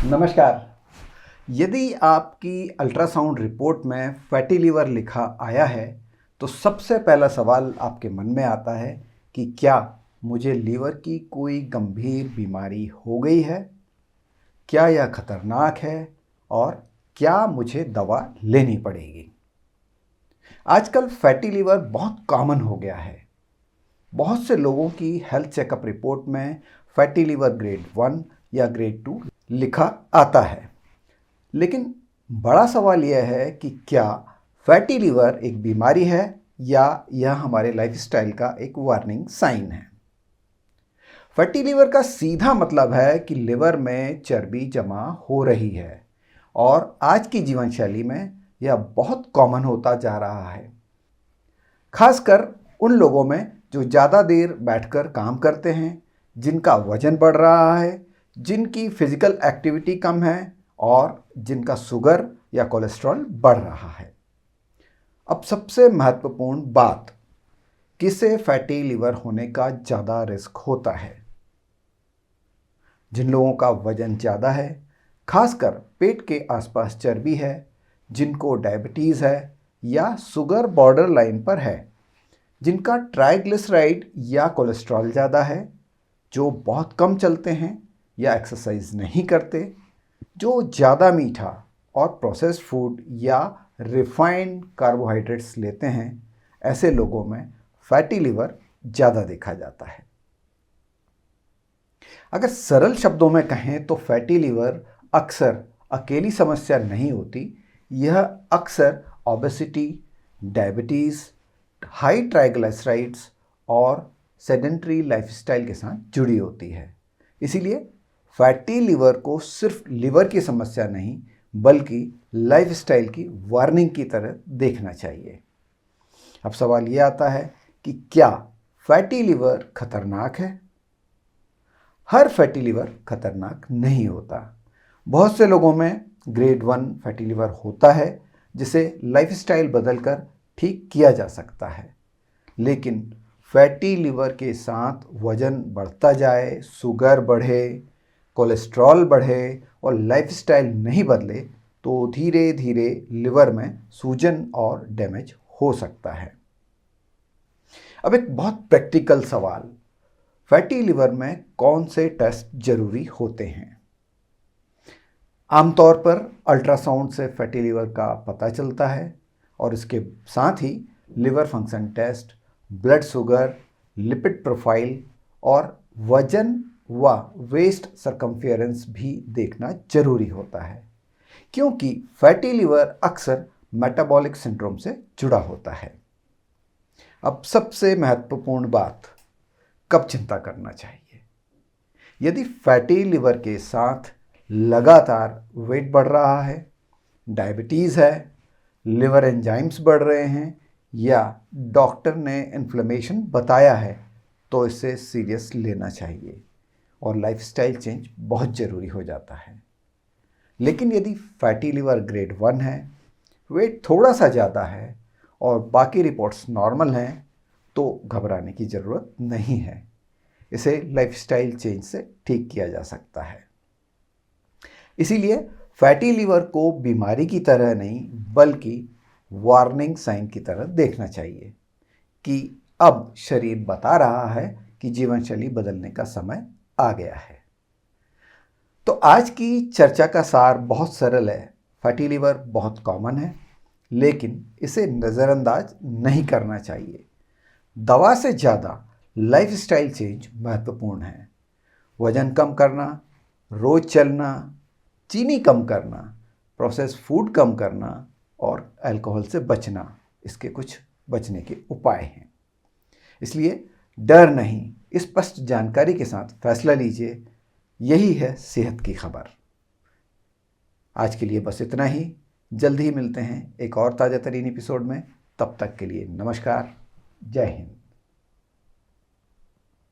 नमस्कार। यदि आपकी अल्ट्रासाउंड रिपोर्ट में फैटी लीवर लिखा आया है तो सबसे पहला सवाल आपके मन में आता है कि क्या मुझे लीवर की कोई गंभीर बीमारी हो गई है, क्या यह खतरनाक है और क्या मुझे दवा लेनी पड़ेगी। आजकल फैटी लीवर बहुत कॉमन हो गया है। बहुत से लोगों की हेल्थ चेकअप रिपोर्ट में फैटी लीवर ग्रेड 1 या ग्रेड 2 लिखा आता है। लेकिन बड़ा सवाल यह है कि क्या फैटी लीवर एक बीमारी है या यह हमारे लाइफस्टाइल का एक वार्निंग साइन है। फैटी लीवर का सीधा मतलब है कि लिवर में चर्बी जमा हो रही है और आज की जीवन शैली में यह बहुत कॉमन होता जा रहा है। खासकर उन लोगों में जो ज़्यादा देर बैठकर काम करते हैं, जिनका वजन बढ़ रहा है, जिनकी फिजिकल एक्टिविटी कम है और जिनका शुगर या कोलेस्ट्रॉल बढ़ रहा है। अब सबसे महत्वपूर्ण बात, किसे फैटी लिवर होने का ज़्यादा रिस्क होता है। जिन लोगों का वजन ज़्यादा है, खासकर पेट के आसपास चर्बी है, जिनको डायबिटीज़ है या शुगर बॉर्डर लाइन पर है, जिनका ट्राइग्लिसराइड या कोलेस्ट्रॉल ज़्यादा है, जो बहुत कम चलते हैं या एक्सरसाइज नहीं करते, जो ज़्यादा मीठा और प्रोसेस्ड फूड या रिफाइंड कार्बोहाइड्रेट्स लेते हैं, ऐसे लोगों में फैटी लिवर ज़्यादा देखा जाता है। अगर सरल शब्दों में कहें तो फैटी लिवर अक्सर अकेली समस्या नहीं होती। यह अक्सर ओबेसिटी, डायबिटीज़, हाई ट्राइग्लिसराइड्स और सेडेंट्री लाइफस्टाइल के साथ जुड़ी होती है। इसीलिए फैटी लिवर को सिर्फ लिवर की समस्या नहीं बल्कि लाइफस्टाइल की वार्निंग की तरह देखना चाहिए। अब सवाल ये आता है कि क्या फैटी लिवर खतरनाक है? हर फैटी लिवर खतरनाक नहीं होता। बहुत से लोगों में ग्रेड 1 फैटी लिवर होता है जिसे लाइफस्टाइल बदलकर ठीक किया जा सकता है। लेकिन फैटी लिवर के साथ वजन बढ़ता जाए, शुगर बढ़े, कोलेस्ट्रॉल बढ़े और लाइफस्टाइल नहीं बदले तो धीरे धीरे लिवर में सूजन और डैमेज हो सकता है। अब एक बहुत प्रैक्टिकल सवाल, फैटी लिवर में कौन से टेस्ट जरूरी होते हैं? आमतौर पर अल्ट्रासाउंड से फैटी लिवर का पता चलता है और इसके साथ ही liver function test, blood sugar, lipid profile और वजन व वेस्ट सरकमफेरेंस भी देखना जरूरी होता है, क्योंकि फैटी लिवर अक्सर मेटाबॉलिक सिंड्रोम से जुड़ा होता है। अब सबसे महत्वपूर्ण बात, कब चिंता करना चाहिए? यदि फैटी लिवर के साथ लगातार वेट बढ़ रहा है, डायबिटीज़ है, लिवर एंजाइम्स बढ़ रहे हैं या डॉक्टर ने इन्फ्लेमेशन बताया है तो इसे सीरियस लेना चाहिए और लाइफस्टाइल चेंज बहुत ज़रूरी हो जाता है। लेकिन यदि फैटी लिवर ग्रेड 1 है, वेट थोड़ा सा ज़्यादा है और बाकी रिपोर्ट्स नॉर्मल हैं तो घबराने की ज़रूरत नहीं है। इसे लाइफस्टाइल चेंज से ठीक किया जा सकता है। इसीलिए फैटी लिवर को बीमारी की तरह नहीं बल्कि वार्निंग साइन की तरह देखना चाहिए कि अब शरीर बता रहा है कि जीवन शैली बदलने का समय आ गया है। तो आज की चर्चा का सार बहुत सरल है। फैटी लिवर बहुत कॉमन है, लेकिन इसे नज़रअंदाज नहीं करना चाहिए। दवा से ज़्यादा लाइफस्टाइल चेंज महत्वपूर्ण है। वजन कम करना, रोज़ चलना, चीनी कम करना, प्रोसेस्ड फूड कम करना और अल्कोहल से बचना, इसके कुछ बचने के उपाय हैं। इसलिए डर नहीं, स्पष्ट जानकारी के साथ फैसला लीजिए। यही है सेहत की खबर। आज के लिए बस इतना ही। जल्द ही मिलते हैं एक और ताज़ा तरीन एपिसोड में। तब तक के लिए नमस्कार। जय हिंद।